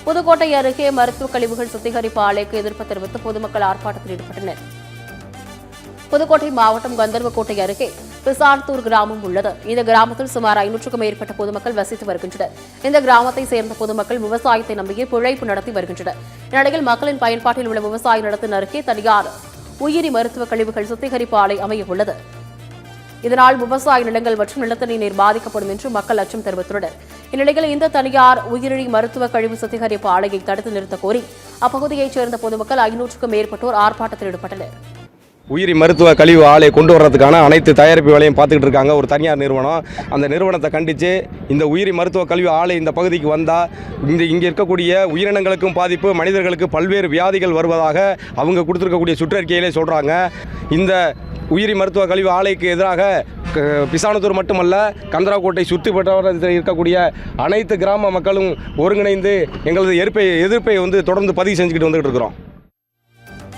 புதுக்கோட்டை அருகே மருத்துவ கழிவுகள் சுத்திகரிப்பு ஆலைக்கு எதிர்ப்பு தெரிவித்து பொதுமக்கள் ஆர்ப்பாட்டத்தில் ஈடுபட்டனர். புதுக்கோட்டை மாவட்டம் கந்தர்வக்கோட்டை அருகே பிசார்த்தூர் கிராமம் உள்ளது. இந்த கிராமத்தில் சுமார் 500க்கும் மேற்பட்ட பொதுமக்கள் வசித்து வருகின்றனர். இந்த கிராமத்தை சேர்ந்த பொதுமக்கள் விவசாயத்தை நம்பியே பிழைப்பு நடத்தி வருகின்றனர். இந்நிலையில் மக்களின் பயன்பாட்டில் உள்ள விவசாய நிலத்தின் அருகே தனியார் உயிரி மருத்துவ கழிவுகள் சுத்திகரிப்பு ஆலை அமைய உள்ளது. இதனால் விவசாய நிலங்கள் மற்றும் நிலத்தடி நீர் பாதிக்கப்படும் என்று மக்கள் அச்சம் தெரிவித்துள்ளனர். இந்நிலையில் இந்த தனியார் உயிரி மருத்துவ கழிவு சுத்திகரிப்பு ஆலையை தடுத்து நிறுத்த கோரி அப்பகுதியைச் சேர்ந்த பொதுமக்கள் 500க்கும் மேற்பட்டோர் ஆர்ப்பாட்டத்தில் ஈடுபட்டனர். உயிரி மருத்துவ கழிவு ஆலை கொண்டு வர்றதுக்கான அனைத்து தயாரிப்பு வேலையும் பார்த்துக்கிட்டு இருக்காங்க ஒரு தனியார் நிறுவனம். அந்த நிறுவனத்தை கண்டித்து இந்த உயிரி மருத்துவ கழிவு ஆலை இந்த பகுதிக்கு வந்தால் இங்கே இருக்கக்கூடிய உயிரினங்களுக்கும் பாதிப்பு, மனிதர்களுக்கு பல்வேறு வியாதிகள் வருவதாக அவங்க கொடுத்துருக்கக்கூடிய சுற்றறிக்கையிலே சொல்கிறாங்க. இந்த உயிரி மருத்துவ கழிவு ஆலைக்கு எதிராக பிசானத்தூர் மட்டுமல்ல, கந்தராக்கோட்டை சுற்றி வட்டாரத்தில் இருக்கக்கூடிய அனைத்து கிராம மக்களும் ஒருங்கிணைந்து எங்களது எதிர்ப்பை தொடர்ந்து பதிவு செஞ்சுக்கிட்டு வந்துகிட்டு இருக்கிறோம்.